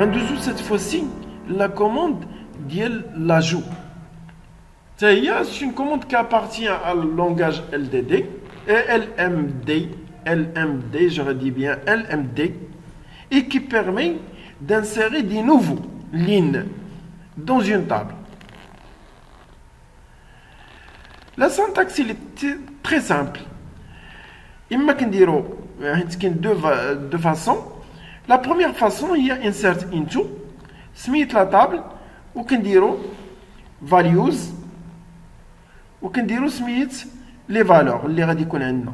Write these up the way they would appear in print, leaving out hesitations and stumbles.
غندوزو cette fois-ci la commande ديال l'ajout. C'est une commande qui appartient à le langage LDD et LMD, j'aurais dit bien LMD, et qui permet d'insérer des nouveaux lignes dans une table. La syntaxe est très simple. Il y a deux façons. La première façon, il y a insert into, smit la table, ou values, ou smit les valeurs اللي غادي يكون عندنا.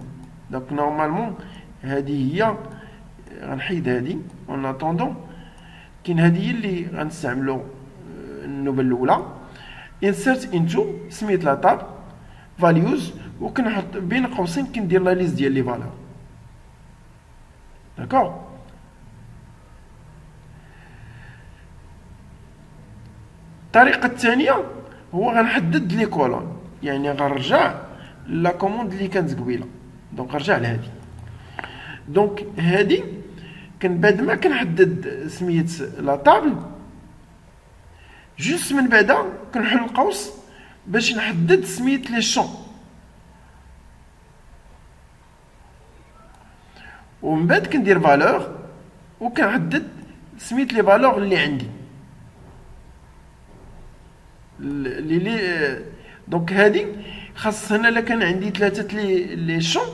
Donc normalement هذه هي غنحيد هذه en attendant كاين هذه اللي غنستعملوا النوبه الاولى insert into سميت لا تاب values وكنحط بين قوسين كندير لا ليست ديال لي فالور. داكور. الطريقه الثانيه هو غنحدد لي كولون، يعني غنرجع لا كوموند اللي كانت قبيله. دونك غنرجع لهادي. دونك هادي بعد ما كنحدد سميت لا طابل جوست من بعدا كنحل القوس باش نحدد سميت لي شون، ومن بعد كندير فالور وكنحدد سميت لي فالور اللي عندي دونك هادي خاص هنا الا كان عندي ثلاثه لي شون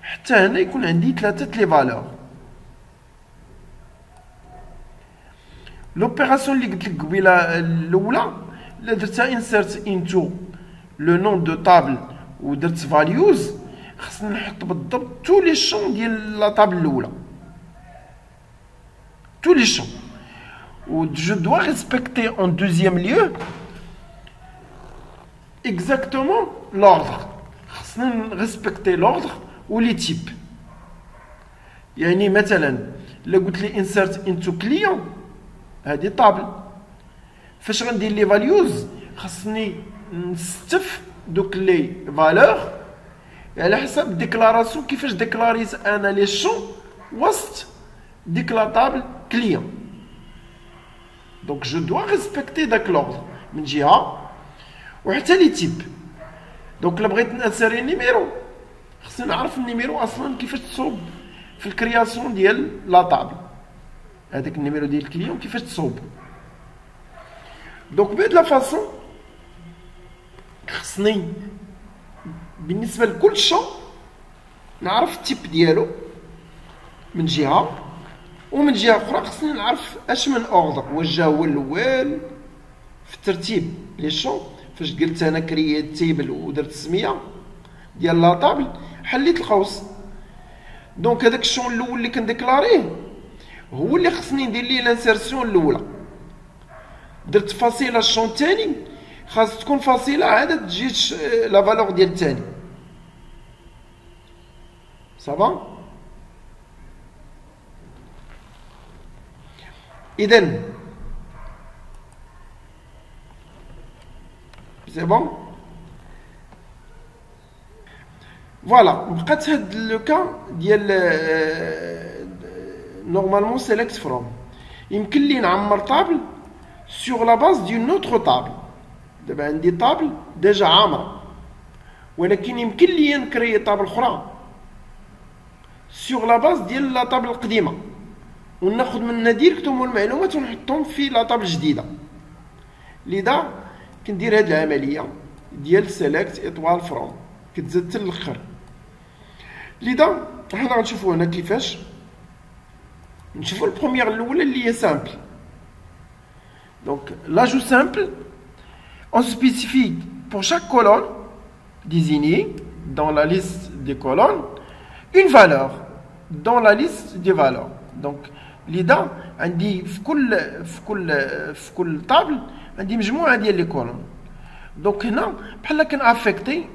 حتى هنا يكون عندي ثلاثه لي فالور. لوبيراسيون اللي قلت لك قبيله الاولى الا درتها انسرت انتو لو نون دو طابل ودرت فاليوز خصني نحط بالضبط تو لي شون ديال لا طابل الاولى، تو لي شون، و جو دوا ريسبكتي اون دوزيام ليو exactement l'ordre. خصني نريسبكتي l'ordre و لي تيب. يعني مثلا الا قلت لي انسرت انتو كليون هادي طابل، فاش غندير لي فاليوز خصني نستف دوك لي فالور على حسب الديكلاراسيون كيفاش ديكلاريت انا لي شون وسط ديك لا طابل كليون. دونك جو دوا ريسبكتي داك لوردر من جهه وحتى لي تيب. دونك الا بغيت نسيري نيميرو خصني نعرف النيميرو اصلا كيفاش تصوب في الكرياسيون ديال لا طابل، هذاك النيميرو ديال الكليون كيفاش تصوب. دونك بهاد لا فاصون خصني بالنسبه لكل شون نعرف التيب ديالو من جهه، ومن جهه اخرى خصني نعرف اش من اوردر، واش جا هو الاول في الترتيب لي شون. فاش قلت انا كرييت تيبل ودرت السميه ديال لا طابل حليت القوس. دونك هذاك الشون الاول اللي كنديكلاريه هو اللي خصني ندير ليه لانسيرسيون الاولى. درت فاصله الشون الثاني خاص تكون فاصله عاد تجي لا فالور ديال الثاني. صافا. اذا سي بون. فوالا بقات هاد لو كا ديال نورمالمون سيليكت فروم. يمكن لي نعمر طابل سور لا باز دون اوتر طابل. دابا عندي طابل ديجا عامره، ولكن يمكن لي نكري طابل اخرى سور لا باز ديال لا طابل القديمه وناخذ منها ديريكتومون المعلومات ونحطهم في لا طابل جديده. لذا كندير هاد العمليه ديال سيليكت اطوال فروم كتزاد حتى الاخر. لذا حنا غنشوفوا هنا كيفاش نشوفوا البروميير الاولى اللي هي سامبل. دونك لاجو سامبل on spécifie pour chaque colonne désignée dans la liste des colonnes une valeur dans la liste des valeurs. Donc لذا عندي في كل طابل عندي مجموعه ديال لي كولون. دونك هنا بحال كنافيكتي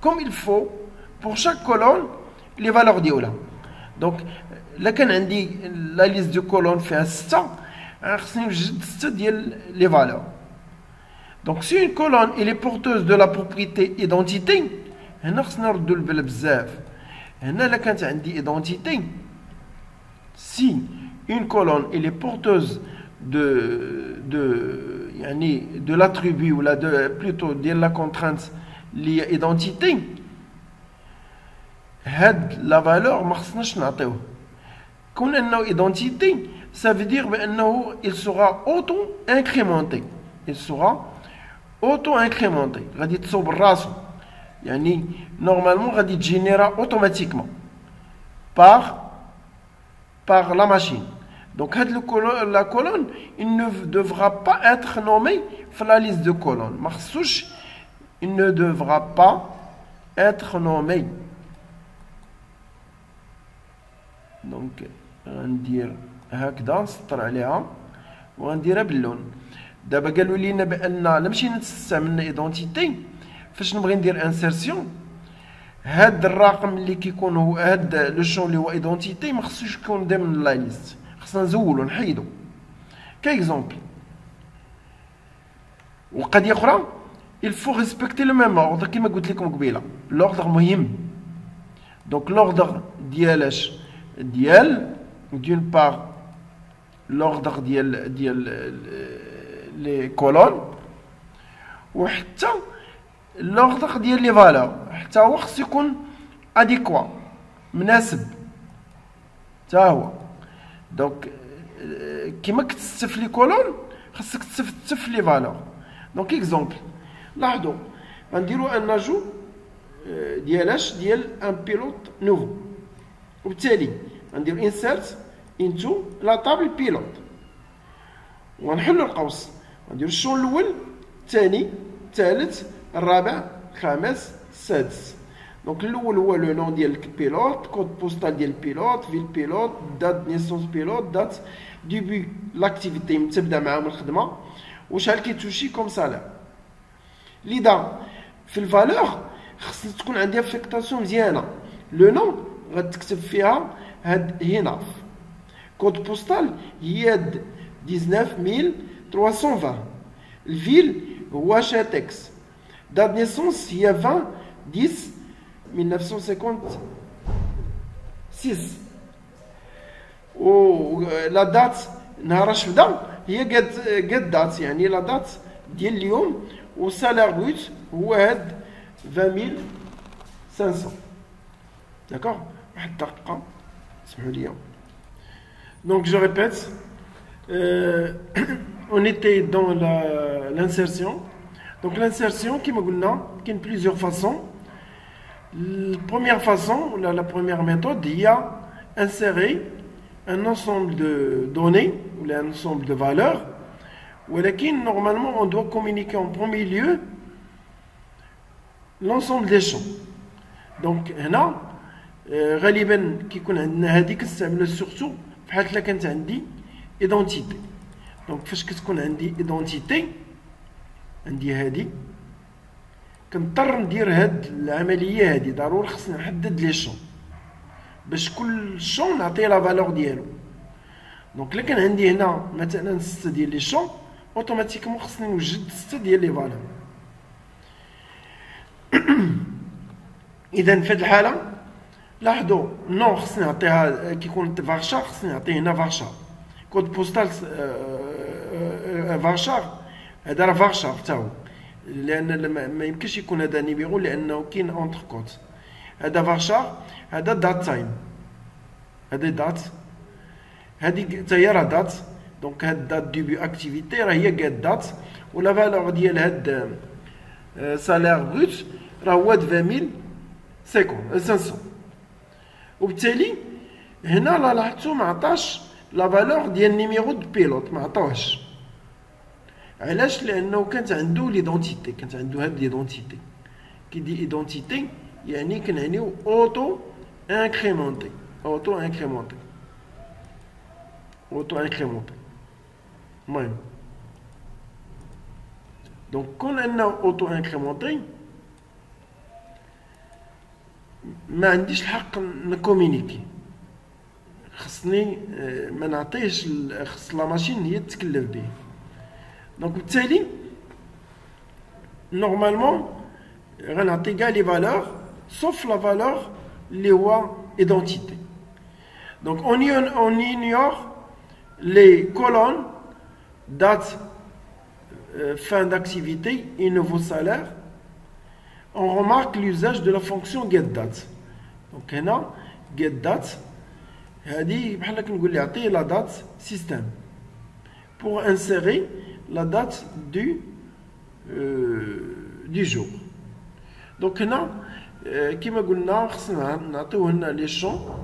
كوم il faut pour chaque colonne les valeurs ديالها. دونك الا كان عندي لا ليست دو كولون فيها 6 خصني نوجد 6 ديال لي فالور. دونك سي اون كولون elle est porteuse de la propriété identité هنا خصنا نردو البال بزاف. هنا الا كانت عندي identité si une colonne elle est porteuse de l'attribut ou plutôt de la contrainte liée à l'identité, la valeur ما خصناش نعطيوه. كون انه identité, ça veut dire qu'il sera auto-incrémenté. Il sera auto-incrémenté. غادي تصوب راسو. يعني normalement غادي تجينيرا automatiquement par la machine. Donc la colonne, il ne devra pas être nommé dans la liste de colonnes. Il ne devra pas être nommé. Donc غندير هكذا نسطر عليها وغنديرها باللون. دابا قالوا لينا بان نمشي نستعمل ايدونتيتي فاش نبغي ندير انسيرسيون. هاد الرقم اللي كيكون هو هاد لو شون اللي هو ايدونتيتي ما خصوش يكون ضمن لا ليست، خصنا نزولو نحيدو كاكزومبل. وقضيه اخرى il faut respecter le même ordre كما قلت لكم قبيله. l'ordre مهم. donc l'ordre ديالاش ديال d'une part l'ordre ديال les colonnes وحتى l'ordre ديال لي فالور حتى هو خص يكون اديكوا مناسب حتى هو. دونك كيما كتستف لي كولون خصك تستف لي فالور. دونك اكزومبل لاحظوا غنديرو ان اجو ديالاش ديال ان بيلوت نوفو وبالتالي غندير انسيرت انتو لا طابل بيلوت ونحلو القوس غندير الشون الاول الثاني الثالث الرابع الخامس السادس. دونك الاول هو لو نون ديال البيلوت، كود بوستال ديال البيلوت، فيل بيلوت، دات نيسونس بيلوت، دات ديبي لاكتيفيتي من تبدا معاهم الخدمه وشحال كيتوشي كوم سالير. لذا في الفالور خص تكون عندي افيكتاسيون مزيانه. لو نون غتكتب فيها هاد هنا كود بوستال هي 19320. الفيل هو شاتكس. date de naissance هي 20-10-1956 و لا دات نهار بدا هي قد دات يعني لا دات ديال اليوم والسالير بروت هو هاد 20500. داكوغ واحد الدقيقه اسمحوا لي. donc je répète on était dans l'insertion. Donc l'insertion, qui a plusieurs façons. La première façon, la première méthode, il y a insérer un ensemble de données ou un ensemble de valeurs. Normalement, on doit communiquer en premier lieu l'ensemble des champs. Donc, هنا غالبا كيكون عندنا هذه كنستعملها surtout في حالة لا كانت عندي identité. Donc فاش كتكون عندي identité عندي هادي كنضطر ندير هاد العمليه هادي ضروري خصني نحدد لي شون باش كل شون نعطيه لا فالور ديالو. دونك الا كان عندي هنا مثلا 6 ديال لي شون اوتوماتيكمون خصني نوجد 6 ديال لي فالور. اذا في هاد الحاله لاحظوا نو خصني نعطيها كيكون فارشا خصني نعطيه هنا فارشا كود بوستال فارشا هذا راه فارشا حتى هو لان ما يمكنش يكون هذا نيميرو لانه كاين اونتر كود. هذا فارشا هذا دات تايم هذا دات هذه حتى هي راه دات. دونك هاد دات ديبي اكتيفيتي راه هي قاد دات ولا فالور ديال هاد سالير بروت راه هو 20500 وبالتالي هنا لا لاحظتوا ما عطاش لا فالور ديال النيميرو دو بيلوت ما عطاوهش. علاش؟ لانه كانت عنده ليدونتيتي كانت عنده هاد ليدونتيتي. كي دي ايدونتيتي يعني كنعنيو اوتو انكريمونتي المهم دونك كون انه اوتو انكريمونتي ما عنديش الحق نكومينيكي خصني ما نعطيهش خص لا ماشين هي تتكلف به. دونك بالتالي نورمالمون غنعطي كاع لي فالور سوف لا فالور اللي هو ايدونتيتي. دونك اون ignore les colonnes date fin d'activité et nouveau salaire, on remarque l'usage de la fonction getDate. Donc هنا getDate هذه بحال كنقول لي عطيه la date système pour insérer la date du jour. Donc هنا كما قلنا خصنا نعطيوه لنا لي شون.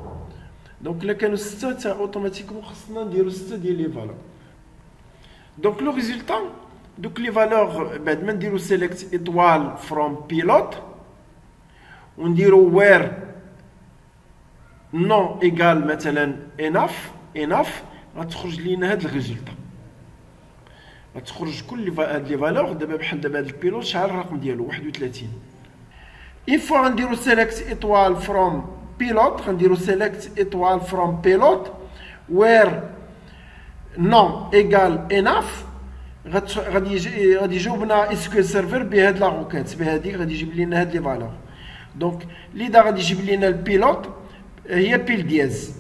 دونك الا كانوا 6 تا اوتوماتيكمون خصنا نديرو 6 ديال لي فالور. دونك لو ريزولتا دوك لي فالور بعد ما نديرو سيليكت ايطوال فروم بيلوت ونديرو وير نون ايكال مثلا اناف غتخرج لينا هاد الريزولتا. غتخرج كل هاد لي فالور دابا بحال دابا هاد البيلوت شحال الرقم ديالو 31. اي فوا غنديرو سيليكت ايطوال فروم بيلوت غنديرو سيليكت ايطوال فروم بيلوت وير نون ايكال اناف غادي يجاوبنا اس كيو سيرفر بهاد لا روكيت بهادي غادي يجيب لنا هاد لي فالور. دونك ليدا غادي يجيب لنا البيلوت هي بيل دياز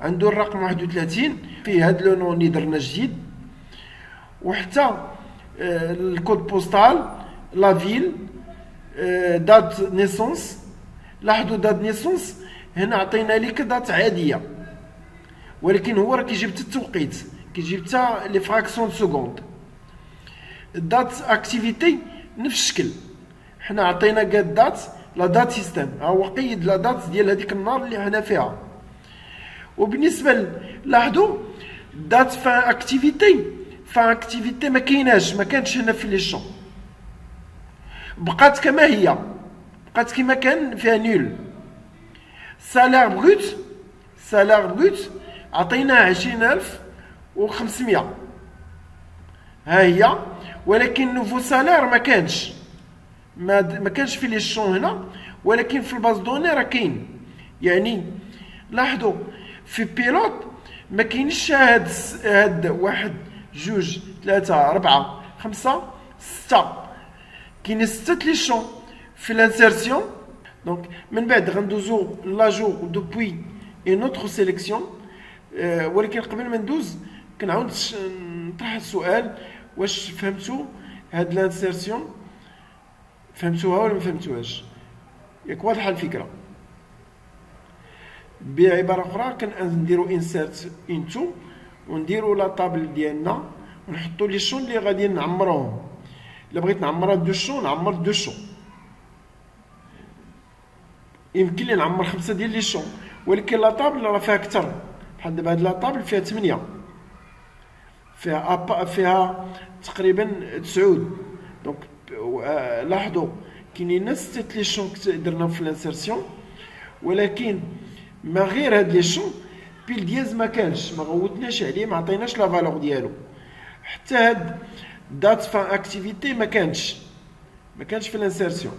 عنده الرقم 31 فيه هاد لو نون اللي درنا جديد وحتى الكود بوستال لا فيل دات نيسونس. لاحظوا دات نيسونس هنا عطينا لك دات عاديه ولكن هو راه كيجيب حتى التوقيت كيجيب حتى لي فراكسيون سكوند. دات اكتيفيتي نفس الشكل حنا عطينا كاع دات لا دات سيستم ها هو قيد لا دات ديال هذيك النهار اللي حنا فيها. وبالنسبه لاحظوا دات فان اكتيفيتي ما كانتش هنا في لي شون بقات كما هي بقات كما كان فيها نول. سالير بروت عطيناه 20500 ها هي ولكن نوفو سالير ما كانش في لي شون هنا ولكن في الباز دوني راه كاين. يعني لاحظوا في بيلوت ما كاينش هاد 1 2 3 4 5 6 كاين 6 لي شون في الانسيرسيون. دونك من بعد غندوزو لاجور دوبوي اون اوتر سيليكسيون. ولكن قبل ما ندوز كنعاود نطرح السؤال واش فهمتوا هاد الانسيرسيون فهمتوها ولا ما فهمتوهاش؟ ياك واضحه الفكره؟ بعباره اخرى كنديرو انسيرت انتو ونديرو لا طابل ديالنا ونحطو لي شون اللي غادي نعمروهم. الا بغيت نعمرها دو شون نعمر دو شون يمكن لي نعمر 5 ديال لي شون ولكن لا طابل راه فيها اكثر بحال دابا هاد لا طابل فيها 8 فيها تقريبا 9. دونك لاحظوا كاينين 6 لي شون درناهم في الانسيرسيون ولكن ما غير هاد لي شون بيل دياز ما كانش ما غوتناش عليه ما عطيناش لا فالور ديالو. حتى هاد دات فان اكتيفيتي ما كانش في الانسيرسيون.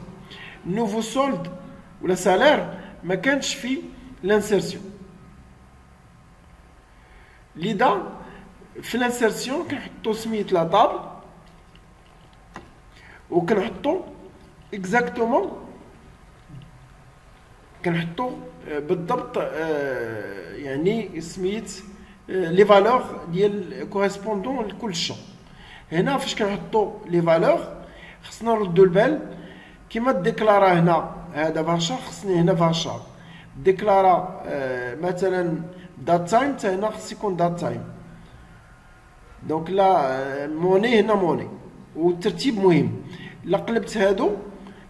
نوفو سولد ولا سالير ما كانش في الانسيرسيون. لذا في الانسيرسيون كنحطو سميت لا طابل وكنحطو اكزاكتومون كنحطو بالضبط يعني سميت لي فالور ديال كوريسبوندون لكل شون. هنا فاش كنحطو لي فالور خصنا نردو البال كيما ديكلارا هنا هذا فاشا خصني هنا فاشا ديكلارا مثلا دات تايم حتى هنا خص يكون دات تايم. دونك لا موني هنا موني والترتيب مهم. لا قلبت هادو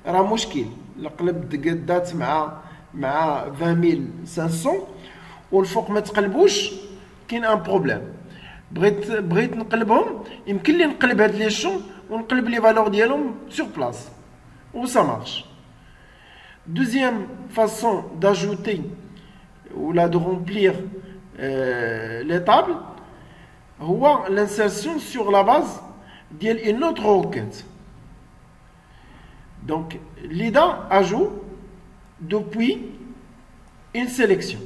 راه مشكل. لا قلبت دات مع 20500 والفوق ما تقلبوش كاين ان بروبليم. بغيت نقلبهم يمكن لي نقلب هاد لي شون ونقلب لي فالور ديالهم سور بلاص و سا مارش. Deuxième façon d'ajouter ou là de remplir les tables, هو l'insertion sur la base d'une autre requête. Donc, l'IDA ajoute depuis une sélection.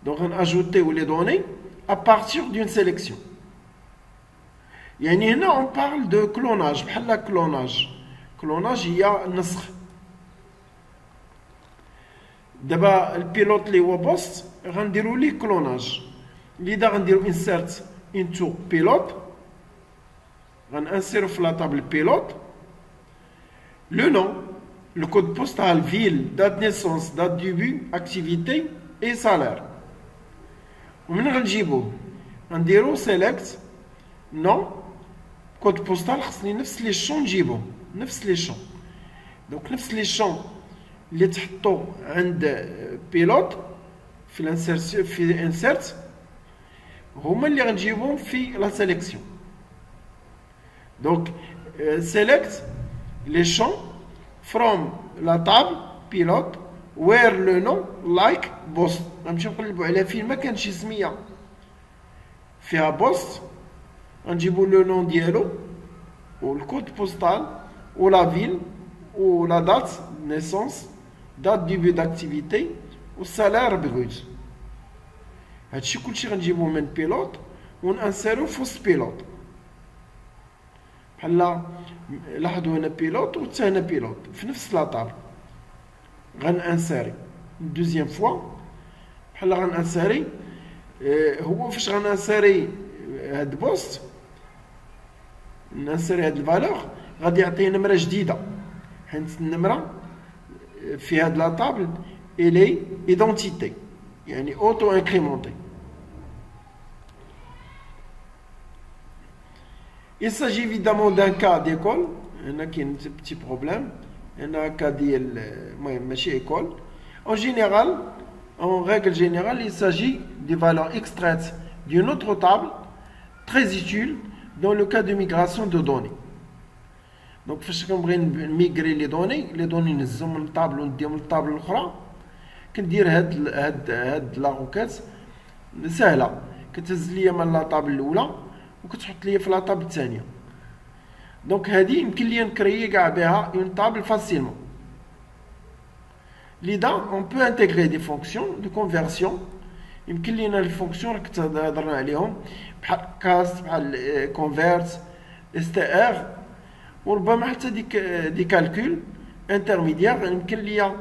Donc, on ajoute les données à partir d'une sélection. يعني هنا on parle de clonage. بحال clonage هي النسخ. دابا البيلوت اللي هو بوست غنديروا ليه كلوناج. لذا غنديروا انسيرت into pilote. غنانسيرو في لا طابل pilote le nom, le code postal, ville, date de naissance, date du but, activité et salaire. ومن غنجيبوه غنديرو select nom code postal. خصني نفس لي شون نجيبو نفس لي شون. دونك نفس لي شون اللي تحطو عند بيلوت في الانسيرسيون في انسيرت هما اللي غنجيبوهم في لا سيليكسيون. دونك select les champs from la table pilote where le nom like post. غنمشيو نقلبو على فين ما كانش شي سميه فيها بوست غنجيبو لو نون ديالو والكود بوستال ولا فيل ولا دات نيسونس دات ديبي داكتيفيتي والسالير بروت. هادشي كلشي غنجيبوه من بيلوت ونانسيرو في وسط بيلوت. بحال لاحظوا هنا بيلوت و حتى هنا بيلوت في نفس لاطابل. غنانسيري دوزيام فوا بحال غنانسيري هو فاش غنانسيري هاد بوست نانسيري هاد الفالور غادي يعطي نمره جديده حيت النمره في هاد لاطابل الي ايدونتيتي يعني اوتو انكريمونتي. Il s'agit évidemment d'un cas d'école. Il y a un petit problème. Il y a un cas d'école. En général, en règle générale, il s'agit des valeurs extraites d'une autre table très utile dans le cas de migration de données. Donc, si on veut migrer les données نهزهم من الطابل ونديهم للطابل الأخرى كندير هاد لا روكيت سهلة. كتهز ليا من لا طابل الأولى وكتحط ليا في لاطابل الثانيه. دونك هذه يمكن ليا نكريي كاع بها اون طابل فاسيلمون. لذا اون بو انتيغري دي فونكسيون دو كونفيرسيون. يمكن لينا الفونكسيون راك هضرنا عليهم بحال كاست بحال كونفيرت اس تي ار وربما حتى دي كالكول انترميديير. يمكن ليا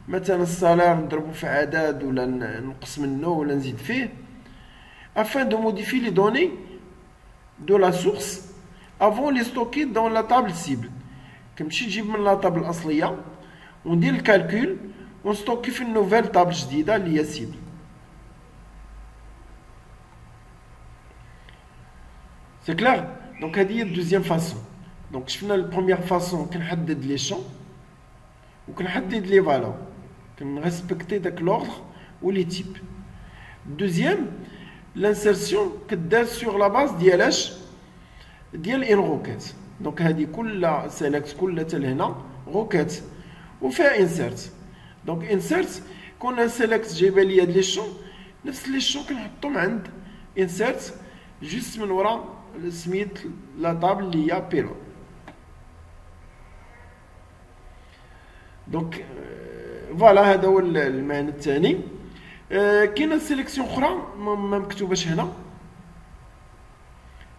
مثلا السالير نضربو في عدد ولا نقص منه ولا نزيد فيه afin de modifier les données de la source avant les stocker dans la table cible. كنمشي نجيب من لا طابل الاصليه وندير الكالكول ونستوكي في النوفيل طابل جديده اللي هي سيبل. سي كلير. دونك هذه هي الدوزيام فاسون. دونك شفنا البروميير فاسون كنحدد لي شون وكنحدد لي فالور كنريسبكتي داك لوردر ولي تيب. الدوزيام l'insertion كدار sur la base ديالاش ديال ان روكيت. دونك هذه كل سيليكت كل حتى لهنا روكيت وفيها انسيرت. دونك انسيرت كون سيليكت جايبه لي هاد لي شون نفس لي شون كنحطهم عند انسيرت جوست من ورا سميت لا طابل اللي هي بيلوت. دونك فوالا هذا هو المعنى الثاني. كاينه سيليكسيون اخرى ما مكتوباش هنا.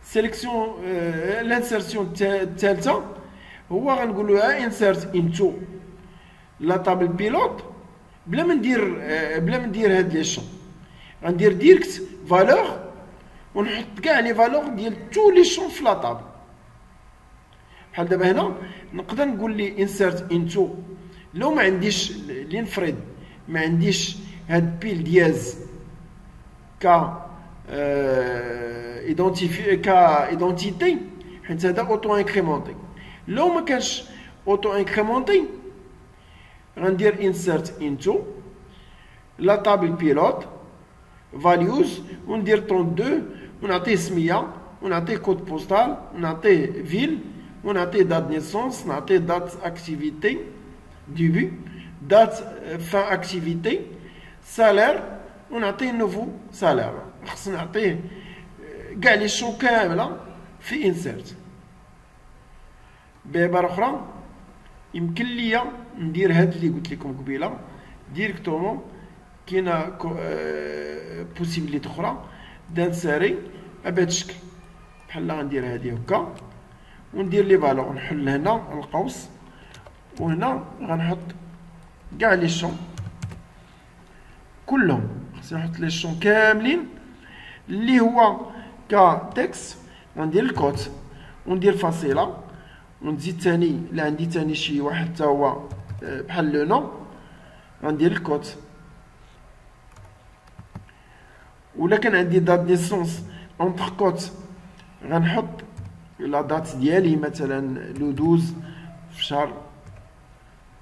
سيليكسيون الانسيرسيون الثالثه هو غنقولوها انسيرت انتو لا طابل بيلوت بلا ما ندير هاد لي شون. غندير ديريكت فالور ونحط كاع لي فالور ديال تو لي شون في لا طابل. بحال دابا هنا نقدر نقول لي انسيرت انتو لو ما عنديش لي نفرض ما عنديش هاد بيل دياز كا ايدونتيتي حيت هذا اوتو انكريمونتي. لو ما كانش اوتو انكريمونتي غندير انسيرت انتو لا طابل بيلوت فاليوز وندير 32 ونعطيه سميه ونعطيه كود بوستال ونعطيه فيل ونعطيه دات نيسونس نعطيه دات اكتيفيتي ديبي دات فان اكتيفيتي سالير ونعطيه نوفو سالير. خص نعطيه كاع لي شون كامله في انسيرت. بعباره اخرى يمكن ليا ندير هاد اللي قلت لكم قبيله ديريكتومون. كاينه بوسيبيليتي اخرى دانساري بهذا الشكل بحال غندير هادي هكا وندير لي فالور نحل هنا القوس وهنا غنحط كاع لي شون كلهم. خصني نحط لي شون كاملين اللي هو كتكست غندير الكوت وندير فاصله ونزيد ثاني الا عندي ثاني شي واحد حتى هو بحال لو نو غندير الكوت. ولا كان عندي دات نيسونس اونتر كوت غنحط لا دات ديالي مثلا لو 12 في شهر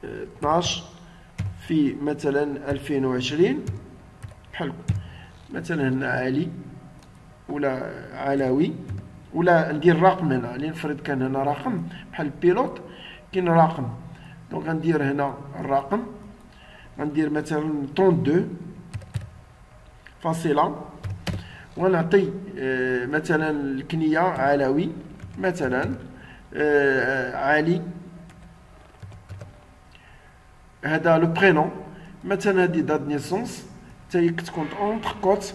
12 في مثلا 2020 بحال مثلا هنا علي ولا علوي ولا ندير رقم هنا لنفرض كان هنا رقم بحال البيلوت كاين رقم دونك غندير هنا الرقم غندير مثلا 32 فاصلة ونعطي مثلا الكنية علوي مثلا علي هذا لو برينون مثلا هذه دات نيسونس تاهي كتكون اونتر كوت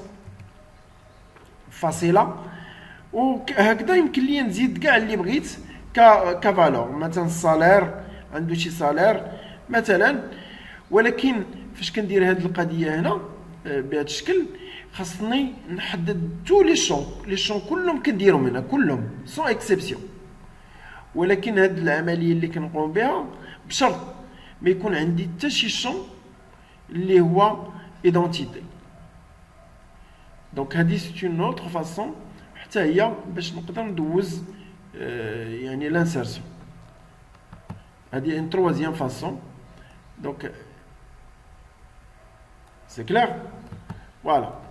فاصله وهكذا يمكن لي نزيد كاع اللي بغيت كفالور مثلا الصالير عنده شي صالير مثلا. ولكن فاش كندير هذه القضيه هنا بهذا الشكل خاصني نحدد تو لي شون كلهم كنديرهم هنا كلهم سون اكسبسيون. ولكن هذه العمليه اللي كنقوم بها بشرط ما يكون عندي حتى شي شون اللي هو ايدونتيتي. دونك هذه سي اون اوتر فاصون حتى هي باش نقدر ندوز يعني لانسيرسيون. هذه ان تروازيام فاصون. دونك سي كلير فوالا.